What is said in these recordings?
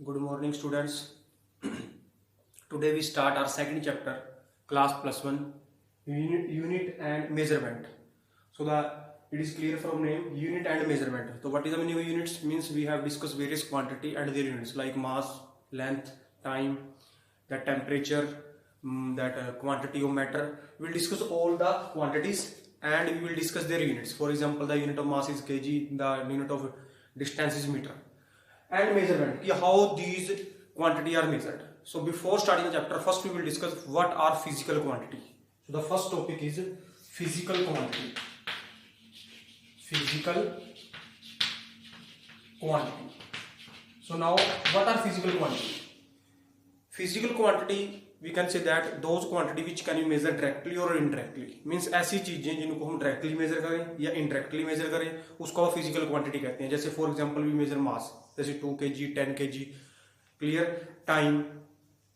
Good morning, students. Today we start our second chapter, class plus one, unit and measurement. So it is clear from name, unit and measurement. So what is the meaning of units? Means we have discussed various quantity and their units like mass, length, time, the temperature, that quantity of matter. We will discuss all the quantities and we will discuss their units. For example, the unit of mass is kg, the unit of distance is meter. And measurement, how these quantity are measured. So before starting the chapter, first we will discuss what are physical quantity. So the first topic is physical quantity. Physical quantity. So now what are physical quantity? Physical quantity, we can say that those quantity which can be measured directly or indirectly. Means ऐसी चीजें जिनको हम directly measure करें या indirectly measure करें उसको हम physical quantity कहते हैं. जैसे for example we measure mass, जैसे 2 kg, 10 kg, clear, time,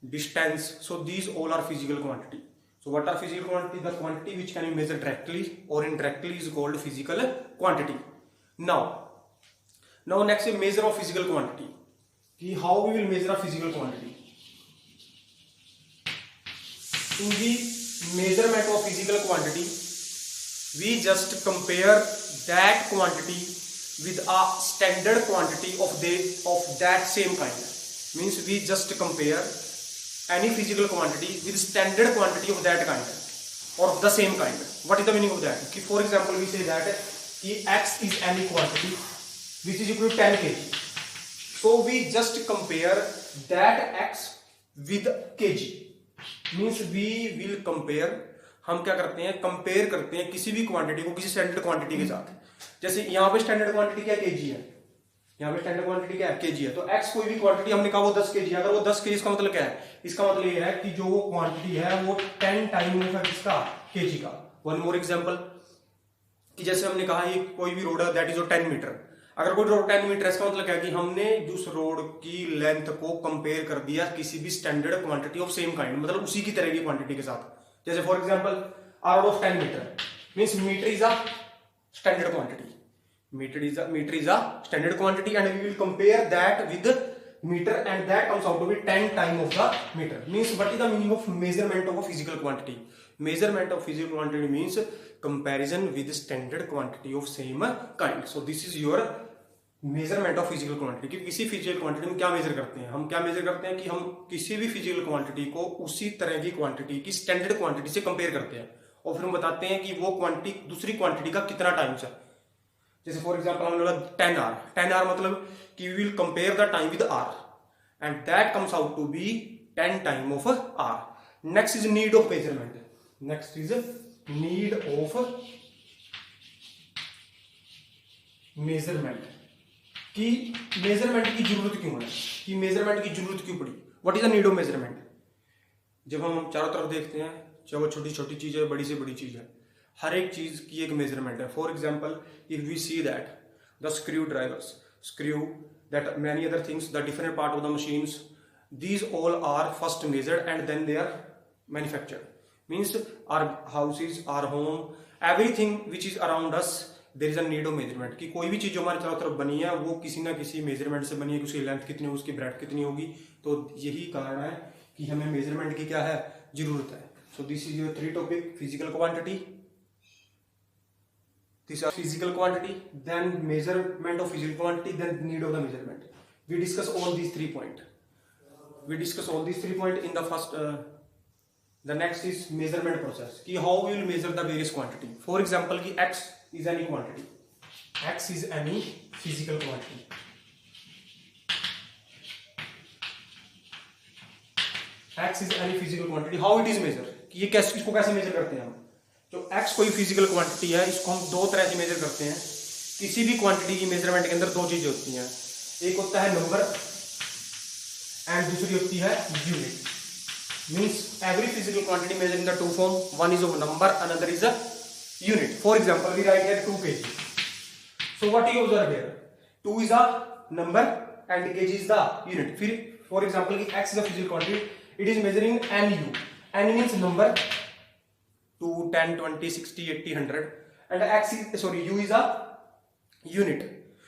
distance. So these all are physical quantity. So what are physical quantity? The quantity which can be measured directly or indirectly is called physical quantity. Now next is measure of physical quantity. कि how we will measure a physical quantity. In the measurement of physical quantity, we just compare that quantity with a standard quantity of that same kind. Means we just compare any physical quantity with standard quantity of that kind or of the same kind. What is the meaning of that? For example, we say that x is any quantity which is equal to 10 kg. So we just compare that x with kg. Means we will compare, हम क्या करते हैं, compare करते हैं किसी भी quantity को किसी स्टैंडर्ड क्वांटिटी के साथ. जैसे यहाँ पे स्टैंडर्ड क्वांटिटी क्या केजी है, यहाँ पे स्टैंडर्ड क्वांटिटी क्या है, केजी है. तो एक्स कोई भी क्वांटिटी हमने कहा वो 10 केजी, अगर वो 10 केजी, इसका मतलब क्या है, इसका मतलब ये है कि जो वो क्वांटिटी है वो 10 टाइम है किसका, केजी का. वन मोर एग्जाम्पल, कि जैसे हमने कहा ये कोई भी रोड है दैट इज 10 मीटर. अगर कोई रोड 10 मीटर, इसका मतलब क्या है कि हमने उस रोड की लेंथ को कंपेयर कर दिया किसी भी standard quantity of same kind, मतलब उसी की तरह की क्वांटिटी के साथ. जैसे for example a rod of 10 metre means metre is a standard quantity. Metre is a standard quantity and we will compare that with metre and that comes out to be 10 time of the metre. Means what is the meaning of measurement of a physical quantity. Measurement of physical quantity means comparison with standard quantity of same kind. So this is your measurement of physical quantity. कि किसी physical quantity में क्या major करते हैं, हम क्या major करते हैं कि हम किसी भी physical quantity को उसी तरह की quantity की standard quantity से compare करते हैं और फिर हम बताते हैं कि वो quantity दूसरी quantity का कितना टाइम है. जैसे फॉर एग्जाम्पल हमने बोला 10 आवर. 10 आवर मतलब कि we will compare the time with hour and that comes out to be 10 time of hour. Next is need of measurement. Next is need of measurement. कि measurement की जरूरत क्यों है, कि मेजरमेंट की जरूरत क्यों पड़ी. What is the need of measurement. जब हम चारों तरफ देखते हैं, चाहे वो छोटी छोटी चीज है, बड़ी से बड़ी चीज है, हर एक चीज की एक मेजरमेंट है. For example if we see that the screw drivers, screw, that many other things, the different part of the machines, these all are first measured and then they are manufactured. Means our houses, our home, everything which is around us, there is a need of measurement. कि कोई भी चीज जो हमारे चारों तरफ बनी है वो किसी ना किसी मेजरमेंट से बनी है, कि उसकी लेंथ कितनी होगी, उसकी ब्रेथ कितनी होगी. तो यही कारण है कि हमें मेजरमेंट की क्या है, जरूरत है. So this is your 3 topic. Physical quantity, this are physical quantity, then measurement of physical quantity, then need of the measurement. We discuss all these 3 point. We discuss all these 3 points in the first. The next is measurement process. कि how we will measure the various quantity. For example, कि x is any quantity. X is any physical quantity. X is any physical quantity. How it is measured? कि ये कैसे, इसको कैसे measure करते हैं हम. तो x कोई physical quantity है, इसको हम 2 तरह से measure करते हैं. किसी भी quantity की measurement के अंदर 2 चीजें होती हैं. एक होता है नंबर एंड दूसरी होती है unit. Means every physical quantity measure in the 2 form. One is of number, another is a unit. For example we write here 2 kg. So what you observe here, 2 is a number and kg is the unit. फिर for example कि x is a physical quantity, it is measuring nu. n means number, 2, 10, 20, 60, 80, 100 and x is, sorry, u is a unit.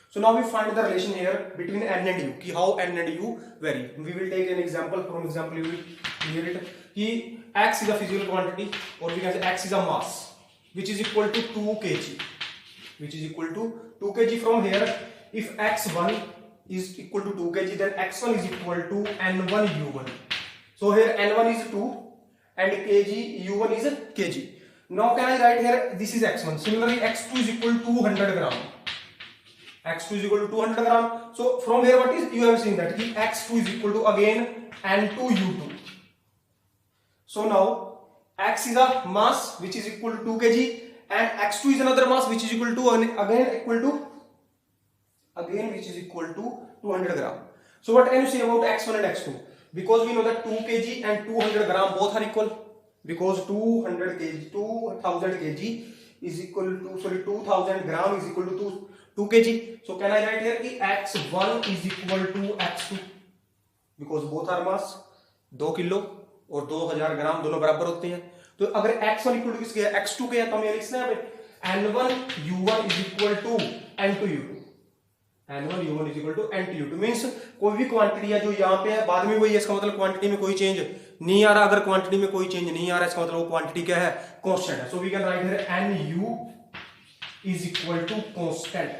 So now we find the relation here between n and u, ki how n and u vary. We will take an example. From example you will clear it ki x is a physical quantity, or we can say x is a mass which is equal to 2 kg, which is equal to 2 kg. From here, if x1 is equal to 2 kg, then x1 is equal to n1 u1. So here n1 is 2 and kg u1 is kg. Now can I write here, this is x1. Similarly, x2 is equal to 200 gram. x2 is equal to 200 gram. So from here, what is, you have seen that x2 is equal to again n2 u2. So now x is a mass which is equal to 2 kg, and x2 is another mass which is equal to again which is equal to 200 gram. So what can you say about x1 and x2? Because we know that 2 kg and 200 gram both are equal, because 2000 kg is equal to, sorry, 2000 gram is equal to 2 kg. So can I write here कि x1 is equal to x2, because both are mass, 2 kilo और 2000 ग्राम दोनों बराबर होते हैं. तो अगर x1 equal to किसके है, x2 के है, तो हम ये लिख सकते हैं n1 u1 is equal to n2 u2. n1 u1 is equal to n2 u2 means कोई भी क्वांटिटी है जो यहाँ पे है, बाद में वही है, इसका मतलब क्वांटिटी में कोई चेंज नहीं आ रहा. अगर क्वांटिटी में कोई चेंज नहीं आ रहा, इसका मतलब वो क्वांटिटी क्या है, कांस्टेंट है. So we can write here nu is equal to constant.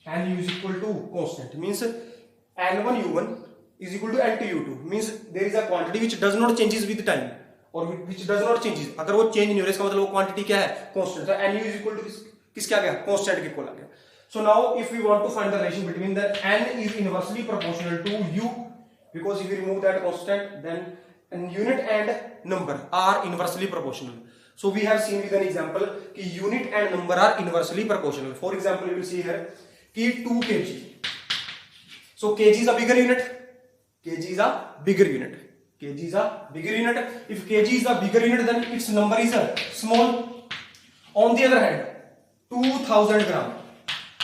nu is equal to constant means n1 u1 is equal to n2 u2 means there is a quantity which does not changes with time, or which does not changes. अगर वो change नहीं हो रहा, इसका मतलब वो quantity क्या है, कांस्टेंट. तो nu is equal to किसके आ गया, कांस्टेंट के इक्वल आ गया. So now if we want to find the relation between the n is inversely proportional to u, because if we remove that constant, then unit and number are inversely proportional. So we have seen with an example कि unit and number are inversely proportional. For example, you will see here कि 2 kg. So kg is a bigger unit. kg is a bigger unit. kg is a bigger unit. If kg is a bigger unit, then its number is small. On the other hand, 2000 gram.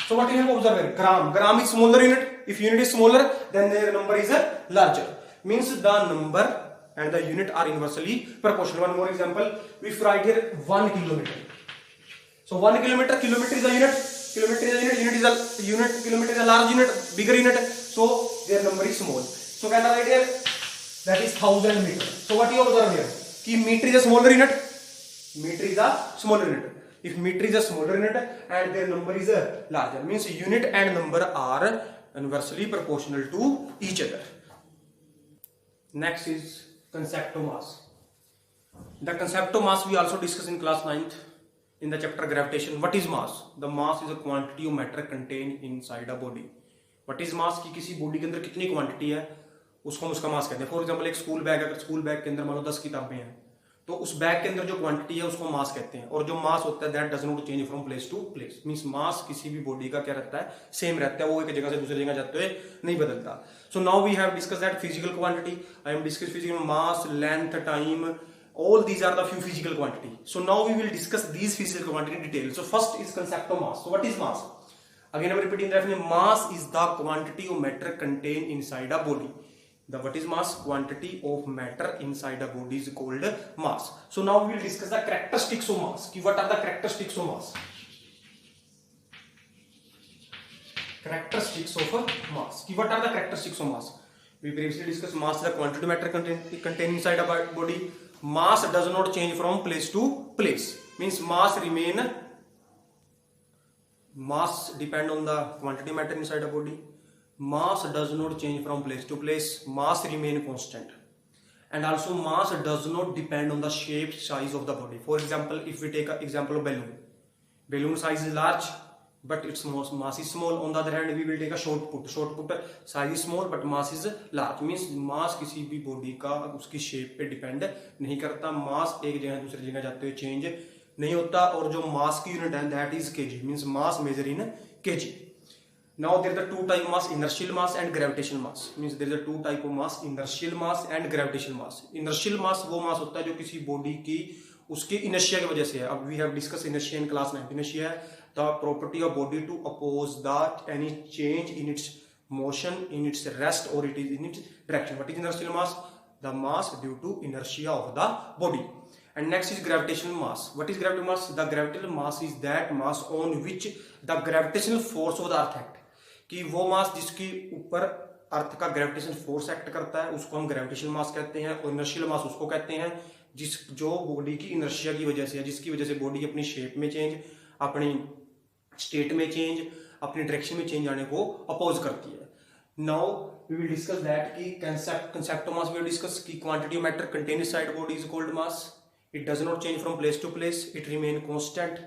So what you have observed here? Gram is smaller unit. If unit is smaller, then their number is larger. Means the number and the unit are inversely proportional. One more example, if write here 1 kilometer. So 1 kilometer, kilometer is a unit, kilometer is a large unit, bigger unit. So their number is small. So can I write here, that is 1000 meter. So what you observe here? Ki meter is a smaller unit. Meter is a smaller unit. If meter is a smaller unit and their number is a larger, means unit and number are inversely proportional to each other. Next is concept of mass. The concept of mass we also discussed in class 9th in the chapter gravitation. What is mass? The mass is a quantity of matter contained inside a body. What is mass? कि किसी body के अंदर कितनी quantity है, उसको हम उसका मास कहते हैं. फॉर एग्जांपल एक स्कूल बैग, अगर स्कूल बैग के अंदर मान लो 10 किताबें हैं, तो उस बैग के अंदर जो क्वांटिटी है उसको मास कहते हैं. और जो मास होता है that does not change from place to place. Means mass किसी भी बॉडी का क्या रहता है, सेम रहता है, वो एक जगह से दूसरी जगह जाते हुए नहीं बदलता. So now we have discuss that physical quantity. I am discuss physical mass, length, time, all these are the few physical quantity. So now we will discuss these physical quantity in detail. So first is concept of mass. So what is mass? Again I am repeating that mass is the quantity of matter contained inside a body. The what is mass? Quantity of matter inside a body is called mass. So now we will discuss the characteristics of mass. What are the characteristics of mass? Characteristics of mass. What are the characteristics of mass? We previously discussed mass is the quantity of matter contained inside a body. Mass does not change from place to place. Means mass depend on the quantity of matter inside a body. Mass does not change from place to place. Mass remain constant. And also mass does not depend on the shape, size of the body. For example, if we take an example of balloon. Balloon size is large, but its mass is small. On the other hand, we will take a short put. Short put size is small, but mass is large. Means mass किसी भी body का उसकी shape पे depend नहीं करता. Mass एक जगह दूसरी जगह जाते हुए change नहीं होता. और जो mass की unit है that is kg. Means mass measure in kg. Now there is a two type of mass, inertial mass and gravitational mass. Means there is a two type of mass, inertial mass and gravitational mass. Inertial mass वो mass होता है जो किसी body की उसके inertia की वजह से है. अब we have discussed inertia in class 9. Inertia है the property of body to oppose that any change in its motion, in its rest, or it is in its direction. What is inertial mass? The mass due to inertia of the body. And next is gravitational mass. What is gravitational mass? The gravitational mass is that mass on which the gravitational force of the earth act. कि वो मास जिसके ऊपर अर्थ का gravitation force act करता है उसको हम gravitational मास कहते हैं, और इनर्शियल मास उसको कहते हैं जो बॉडी की इनर्शिया की वजह से है, जिसकी वजह से बॉडी अपनी शेप में चेंज, अपनी स्टेट में चेंज, अपनी डायरेक्शन में चेंज आने को अपोज करती है। Now we will discuss that की concept of mass we will discuss की quantity of matter content inside body is called mass. It does not change from place to place, it remain constant,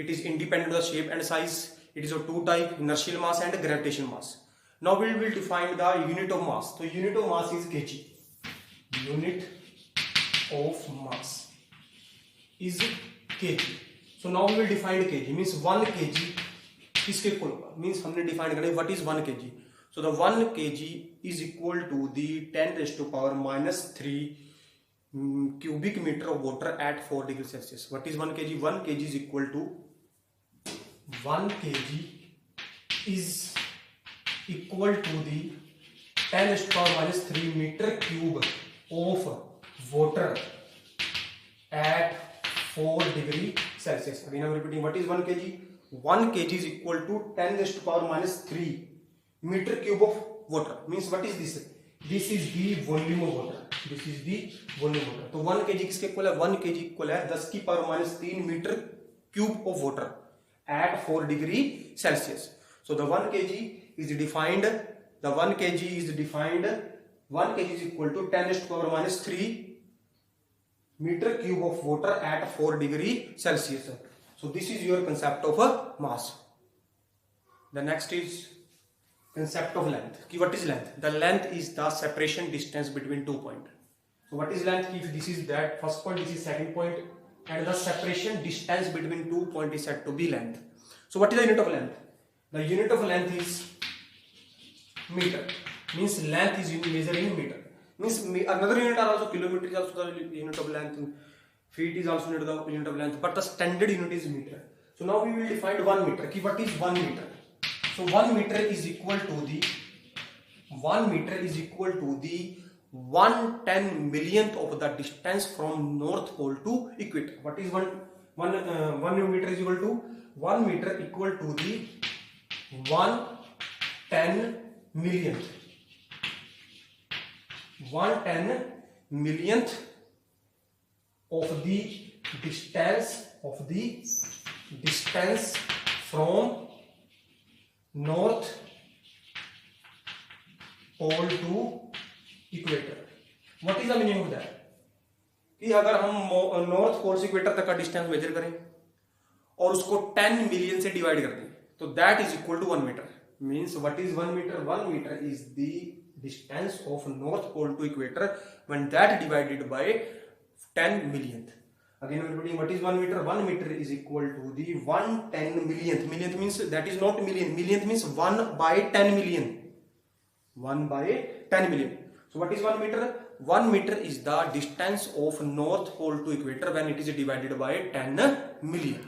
it is independent of the shape and size, it is of two type, inertial mass and gravitational mass. Now we will define the unit of mass. So unit of mass is kg. Unit of mass is kg. So now we will define kg, means 1 kg किसके equal होगा, means हमने define करना है what is 1 kg. So the 1 kg is equal to the 10 raised to power minus 3 cubic meter of water at 4 degrees Celsius. What is 1 kg? 1 kg is equal to 1 kg is equal to the 10 raised to power minus 3 meter cube of water at 4 degree Celsius. Again I'm repeating, what is 1 kg? 1 kg is equal to 10 raised to power minus 3 meter cube of water. Means what is this? This is the volume of water. This is the volume of water. तो 1 kg किसके equal है? 1 kg equal है 10 की power minus 3 metre cube of water at 4 degree Celsius. So the 1 kg is defined. The 1 kg is defined. 1 kg is equal to 10 raised to power minus 3 meter cube of water at 4 degree Celsius. So this is your concept of a mass. The next is concept of length. What is length? The length is the separation distance between 2 points. So what is length? If this is that first point, this is second point, and the separation distance between 2 points is said to be length. So what is the unit of length? The unit of length is meter. Means length is measured in meter. Means another unit are also kilometer is also the unit of length. Feet is also the unit of length, but the standard unit is meter. So now we will define 1 meter. What is 1 meter? So 1 meter is equal to the 1/10 millionth of the distance from North Pole to equator. What is 1 meter is equal to? 1 meter equal to the 1/10 millionth. 1/10 millionth of the distance from North Pole to equator. What is the meaning of that? कि अगर हम north pole से equator तक का distance measure करें और उसको 10 million से डिवाइड कर दें तो that is equal to 1 metre. Means what is 1 metre? 1 metre is the distance of north pole to equator when that divided by 10 million. Again repeating, what is 1 meter? 1 meter is equal to the 1/10 millionth. Millionth means that is not million. Millionth means 1/10 million. 1/10 million. So what is 1 meter? 1 meter is the distance of North Pole to equator when it is divided by 10 million.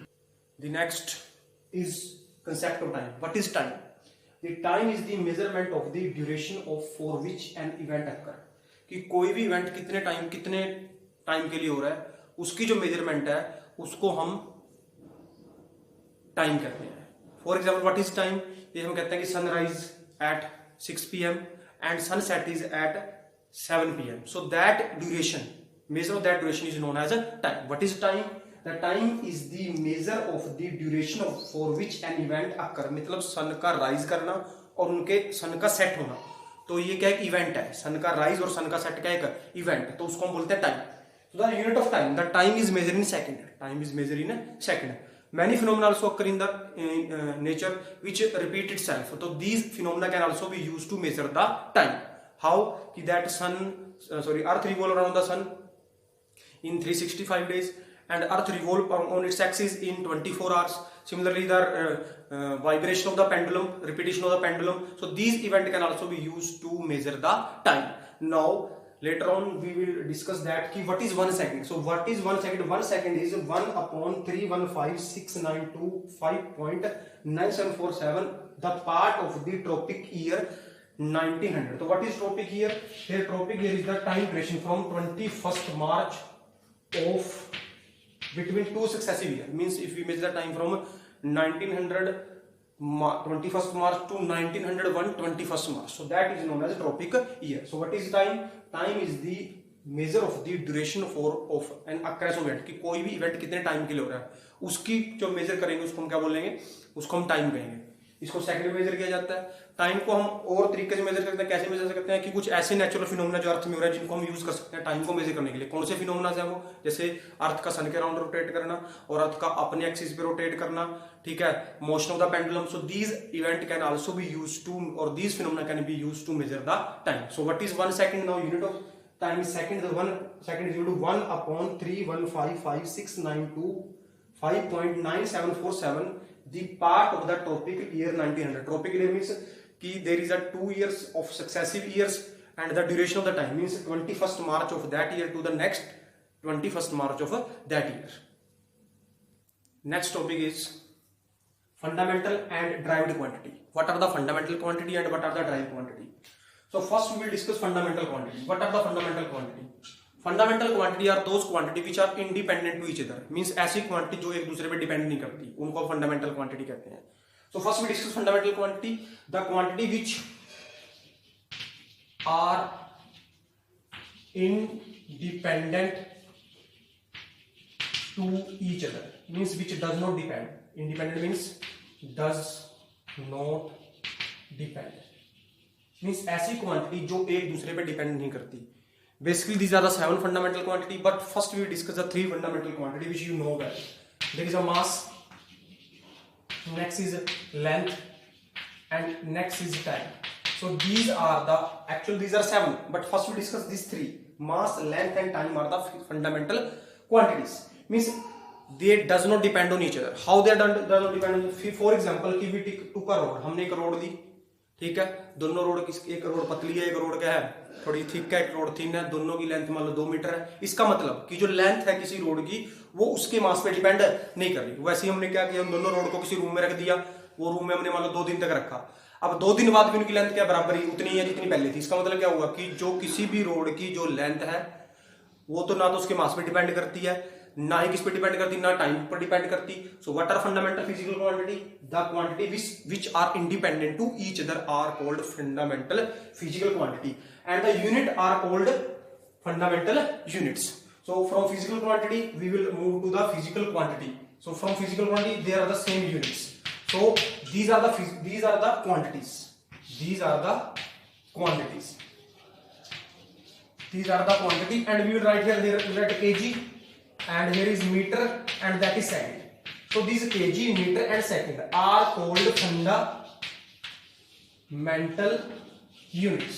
The next is concept of time. What is time? The time is the measurement of the duration of for which an event occur. कि कोई भी event कितने time के लिए हो रहा है उसकी जो मेजरमेंट है उसको हम टाइम कहते हैं. For example what is time? ये हम कहते हैं कि sunrise eight 6 PM and sunset is at 7 PM. So that duration, measure of that duration is known as a time. What is time? The time is the measure of the duration of for which an event occur. मतलब सन का rise करना और उनके सन का set होना. तो ये क्या एक इवेंट है. सन का राइज और सन का सेट क्या एक इवेंट. तो उसको हम बोलते हैं time. So the unit of time, the time is measured in second. Time is measured in a second. Many phenomena also occur in the nature which repeat itself. So these phenomena can also be used to measure the time. How? That Earth revolve around the sun in 365 days and Earth revolve on its axis in 24 hours. Similarly, the vibration of the pendulum, repetition of the pendulum. So these events can also be used to measure the time. Now, later on we will discuss that what is 1 second. So what is 1 second? 1 second is 1/315,692.5.9747 the part of the tropic year 1900. So what is tropic year? Here tropic year is the time duration from 21st March of between two successive years. Means if we measure the time from 1900 21st March to 1901 21st March. So that is known as tropic year. So what is time? Time is the measure of the duration of an occurrence of event, कि कोई भी event कितने time के लिए हो रहा है, उसकी जो मेजर करेंगे उसको हम क्या बोलेंगे, उसको हम टाइम कहेंगे. इसको सेकंड में मेजर किया जाता है. टाइम को हम और तरीके से मेजर करते हैं. कैसे मेजर करते हैं कि कुछ ऐसे नेचुरल फिनोमेना जो अर्थ में हो रहा है जिनको हम यूज कर सकते हैं टाइम को मेजर करने के लिए. कौन से फिनोमेना है वो? जैसे अर्थ का सन के अराउंड रोटेट करना और अर्थ का अपने एक्सिस पे रोटेट करना, ठीक है, motion of the pendulum. So these event can also be used to, और these phenomena can be used to measure the time. So what is 1 second? Now unit of time is second. The 1 second is equal to 1 upon 3155692 5.9747, the part of the tropical year 1900. Tropical year means कि there is a 2 years of successive years and the duration of the time means 21st March of that year to the next 21st March of that year. Next topic is fundamental and derived quantity. What are the fundamental quantity and what are the derived quantity? So first we will discuss fundamental quantity. What are the fundamental quantity? Fundamental quantity are those quantity which are independent to each other. Means ऐसी quantity जो एक दूसरे पे depend नहीं करती, उनको fundamental quantity कहते हैं. So first we discuss fundamental quantity. The quantity which are independent to each other means which does not depend. Independent means does not depend. Means ऐसी क्वांटिटी जो एक दूसरे पे डिपेंड नहीं करती. Basically these are the 7 fundamental quantity, but first we discuss the 3 fundamental quantity which you know well. There is a mass, next is length and next is time. So these are the actual these are 7, but first we discuss this 3. Mass, length and time are the fundamental quantities. Means they does not depend on each other. How they does not depend on? For example, कि we took a road, हमने एक road ली, ठीक है. दोनों road, एक road पतली है, एक रोड क्या है, थोड़ी थिक है, एक रोड थिन है. दोनों की लेंथ मान लो 2 मीटर है. इसका मतलब कि जो लेंथ है किसी रोड की वो उसके मास पे डिपेंड नहीं कर रही. वैसे ही हमने क्या किया, हम दोनों रोड को किसी रूम में रख दिया. वो रूम में हमने मान लो 2 दिन तक रखा. अब 2 दिन बाद भी उनकी लेंथ क्या बराबर ही उतनी है जितनी पहले थी. इसका मतलब क्या हुआ कि जो किसी भी रोड की जो लेंथ है वो तो ना तो उसके मास पे डिपेंड करती है, ना ही किस पे डिपेंड करती, ना टाइम पर डिपेंड करती. So what are fundamental physical quantity? The quantity which are independent to each other are called fundamental physical quantity and the unit are called fundamental units. So from physical quantity we will move to the physical quantity. So from physical quantity there are the same units. So these are the quantities. These are the quantities. These are the quantity and we will write here, we will write kg and here is meter and that is second. So these kg, meter and second are called fundamental units.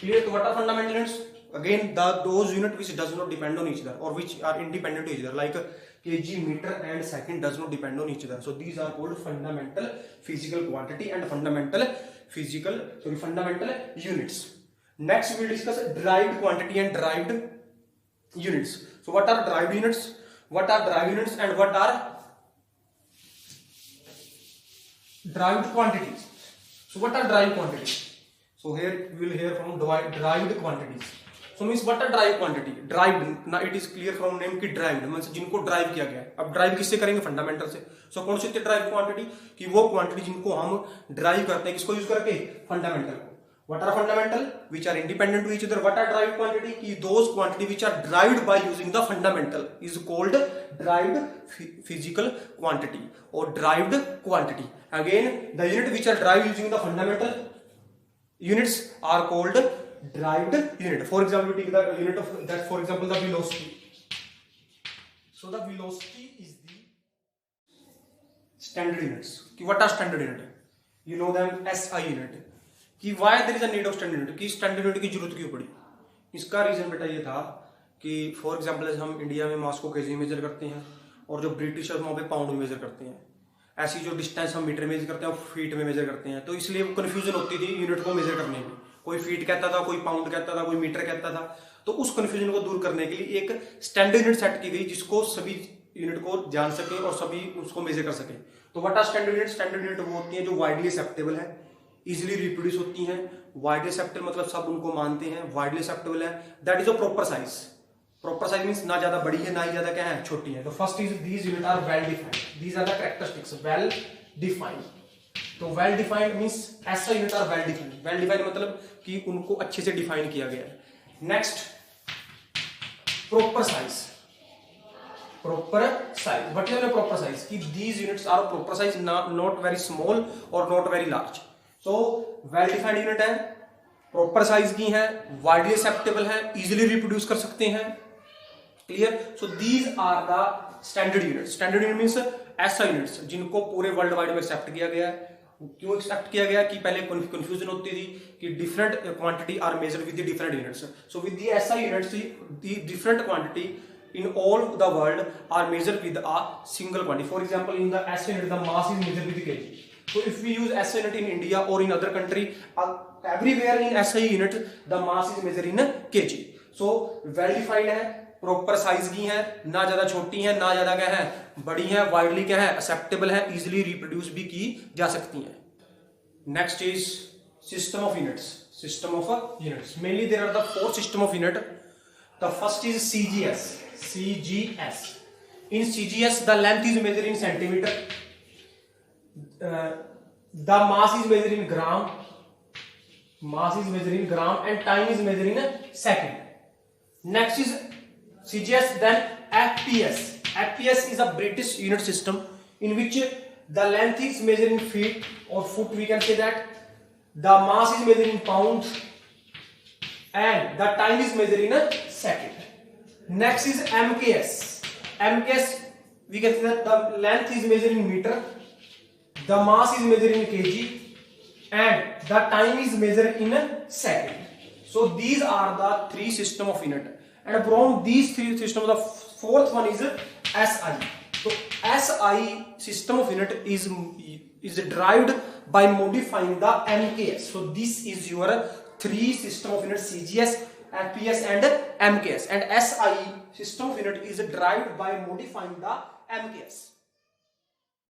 Clear? So what are fundamental units? Again, those unit which does not depend on each other or which are independent to each other, like kg, meter and second does not depend on each other. So these are called fundamental physical quantity and fundamental units. Next we will discuss derived quantity and derived units. So what are derived units? What are derived units and what are derived quantities? So what are derived quantities? So here we will hear from derived quantities. So means what are derived quantity? Derived, now it is clear from name कि derived means जिनको drive किया गया है. अब drive किससे करेंगे? Fundamental से. So कौन सी होती है ड्राइव क्वांटिटी? कि वो क्वांटिटी जिनको हम ड्राइव करते हैं किसको यूज करके? फंडामेंटल को. What are fundamental? Which are independent to each other. What are derived quantity? कि those quantity which are derived by using the fundamental is called derived physical quantity or derived quantity. Again, the unit which are derived using the fundamental units are called derived unit. For example, we take the unit of that, for example, the velocity. So the velocity is the standard units. What are standard unit? You know them SI unit. कि why there is a need of standard unit? कि standard unit की जरूरत क्यों पड़ी? इसका reason बेटा ये था कि फॉर एग्जाम्पल हम इंडिया में मास को केजी मेजर करते हैं और जो ब्रिटिश है वहाँ पे पाउंड में मेजर करते हैं. ऐसी जो डिस्टेंस हम मीटर में मेजर करते हैं वो फीट में मेजर करते हैं. तो इसलिए वो कन्फ्यूजन होती थी यूनिट को मेजर करने में. कोई फीट कहता था, कोई पाउंड कहता था, कोई मीटर कहता था. तो उस कन्फ्यूजन को दूर करने के लिए एक स्टैंडर्ड यूनिट सेट की गई जिसको सभी यूनिट को जान सके और सभी उसको मेजर कर सके. तो what are standard unit? Standard unit वो होती है जो वाइडली एक्सेप्टेबल है, इजिली रिप्रोड्यूस होती हैं. वाइडली एक्सेप्टेबल मतलब सब उनको मानते हैं, वाइडली एक्सेप्टेबल है. That is a proper size. Proper size means ना ज्यादा बड़ी है ना ही ज्यादा क्या है छोटी है. तो first is these unit are well defined. These are the characteristics. Well defined. तो well defined means SI unit are well defined. Well defined मतलब कि उनको अच्छे से डिफाइन किया गया है। Next proper size. Proper size, what is proper size? कि these units are proper size, not very small और not very large. So well defined unit है, प्रॉपर साइज की है, वाइडली एक्सेप्टेबल है, इजीली रिप्रोड्यूस कर सकते हैं। Clear? So these are the standard unit. Standard unit means ऐसा units जिनको पूरे वर्ल्ड वाइड में एक्सेप्ट किया गया है। क्यों एक्सेप्ट किया गया? कि पहले कंफ्यूजन होती थी कि different quantity are measured with the different units. So with the SI units the different quantity in all the world are measured with a single quantity. For example, in the SI unit the mass is measured with kg. So if we use SI unit in India or in other country, everywhere in SI unit the mass is measured in kg. So well defined है, proper size की है, ना ज्यादा छोटी है ना ज्यादा क्या है बड़ी है, वाइडली क्या है एक्सेप्टेबल है, इजिली रिप्रोड्यूस भी की जा सकती है। Next is system of units. System of units, mainly there are the 4 system of unit. The first is CGS। CGS. In CGS, the length is measured in centimeter. The mass is measured in gram. Mass is measured in gram, and time is measured in a second. Next is CGS. Then FPS. FPS is a British unit system in which the length is measured in feet or foot. We can say that the mass is measured in pounds, and the time is measured in a second. Next is MKS. MKS, we can say that the length is measured in meter, the mass is measured in kg, and the time is measured in a second. So these are the 3 system of unit, and from these 3 systems the 4th one is SI. So SI system of unit is derived by modifying the MKS. So this is your 3 system of unit: CGS, FPS and MKS, and SI system of unit is derived by modifying the MKS.